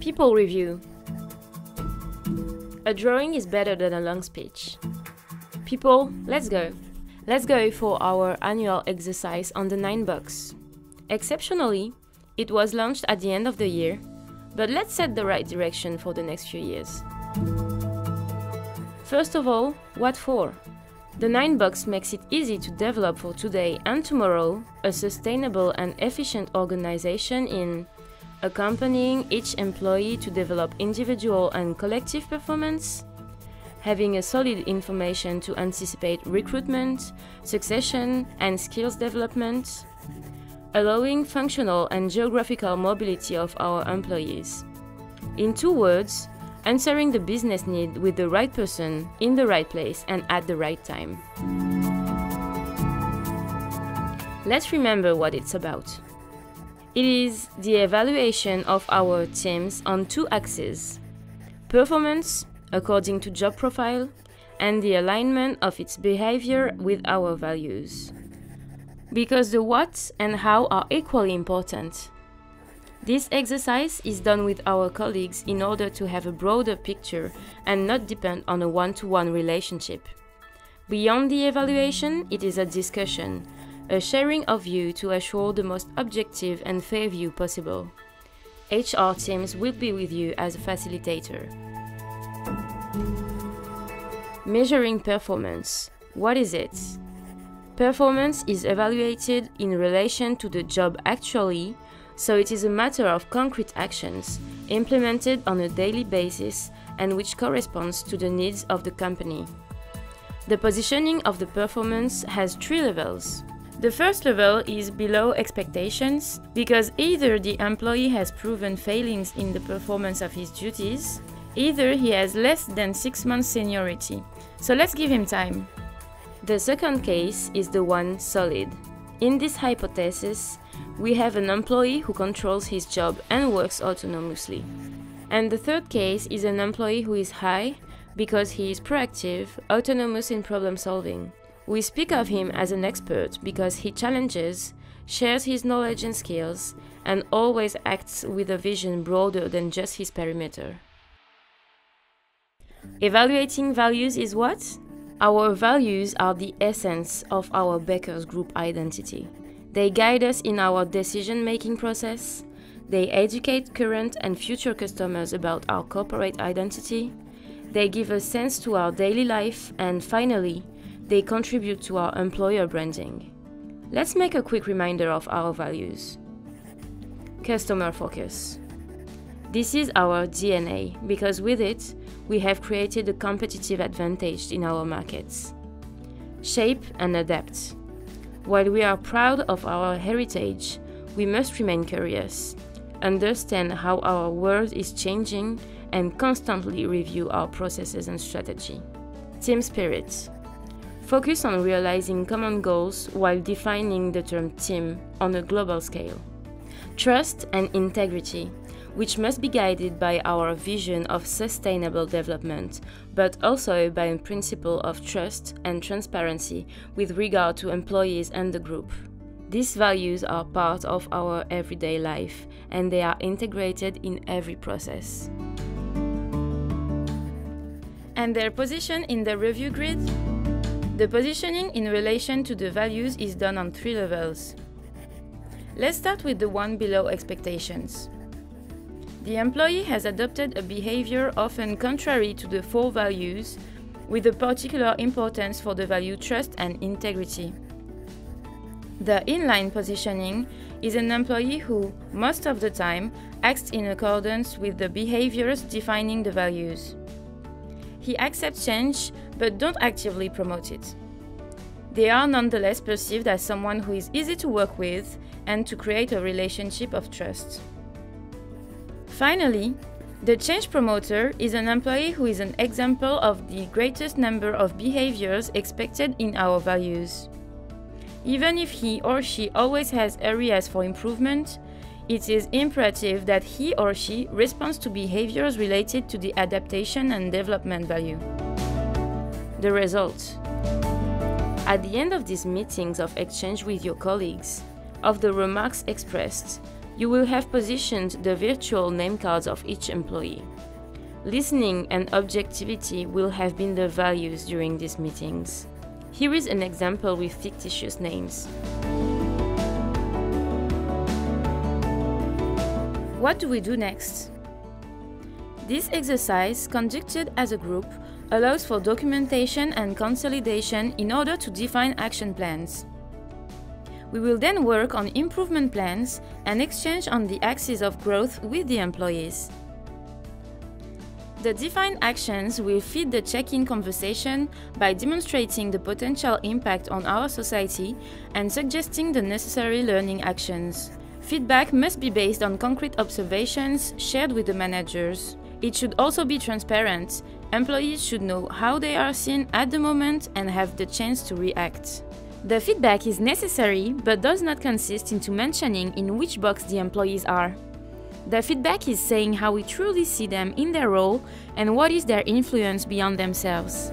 People review. A drawing is better than a long speech. People, let's go. Let's go for our annual exercise on the 9 box. Exceptionally, it was launched at the end of the year, but let's set the right direction for the next few years. First of all, what for? The 9 box makes it easy to develop for today and tomorrow a sustainable and efficient organization in accompanying each employee to develop individual and collective performance, having a solid information to anticipate recruitment, succession, and skills development, allowing functional and geographical mobility of our employees. In 2 words, answering the business need with the right person, in the right place, and at the right time. Let's remember what it's about. It is the evaluation of our teams on 2 axes: performance, according to job profile, and the alignment of its behavior with our values. Because the what and how are equally important. This exercise is done with our colleagues in order to have a broader picture and not depend on a one-to-one relationship. Beyond the evaluation, it is a discussion, a sharing of view to assure the most objective and fair view possible. HR teams will be with you as a facilitator. Measuring performance. What is it? Performance is evaluated in relation to the job actually, so it is a matter of concrete actions implemented on a daily basis and which corresponds to the needs of the company. The positioning of the performance has 3 levels. The first level is below expectations, because either the employee has proven failings in the performance of his duties, either he has less than 6 months seniority. So let's give him time. The second case is the one solid. In this hypothesis, we have an employee who controls his job and works autonomously. And the third case is an employee who is high because he is proactive, autonomous in problem solving. We speak of him as an expert because he challenges, shares his knowledge and skills, and always acts with a vision broader than just his perimeter. Evaluating values is what? Our values are the essence of our Beckers Group identity. They guide us in our decision-making process, they educate current and future customers about our corporate identity, they give a sense to our daily life, and finally, they contribute to our employer branding. Let's make a quick reminder of our values. Customer focus. This is our DNA, because with it, we have created a competitive advantage in our markets. Shape and adapt. While we are proud of our heritage, we must remain curious, understand how our world is changing, and constantly review our processes and strategy. Team spirit. Focus on realizing common goals while defining the term team on a global scale. Trust and integrity, which must be guided by our vision of sustainable development, but also by a principle of trust and transparency with regard to employees and the group. These values are part of our everyday life, and they are integrated in every process. And their position in the review grid? The positioning in relation to the values is done on 3 levels. Let's start with the one below expectations. The employee has adopted a behavior often contrary to the 4 values, with a particular importance for the value trust and integrity. The inline positioning is an employee who, most of the time, acts in accordance with the behaviors defining the values. He accepts change, but don't actively promote it. They are nonetheless perceived as someone who is easy to work with and to create a relationship of trust. Finally, the change promoter is an employee who is an example of the greatest number of behaviors expected in our values. Even if he or she always has areas for improvement, it is imperative that he or she responds to behaviors related to the adaptation and development value. The result. At the end of these meetings of exchange with your colleagues, of the remarks expressed, You will have positioned the virtual name cards of each employee. Listening and objectivity will have been the values during these meetings. Here is an example with fictitious names. What do we do next? This exercise, conducted as a group, allows for documentation and consolidation in order to define action plans. We will then work on improvement plans and exchange on the axis of growth with the employees. The defined actions will feed the check-in conversation by demonstrating the potential impact on our society and suggesting the necessary learning actions. Feedback must be based on concrete observations shared with the managers. It should also be transparent. Employees should know how they are seen at the moment and have the chance to react. The feedback is necessary but does not consist into mentioning in which box the employees are. The feedback is saying how we truly see them in their role and what is their influence beyond themselves.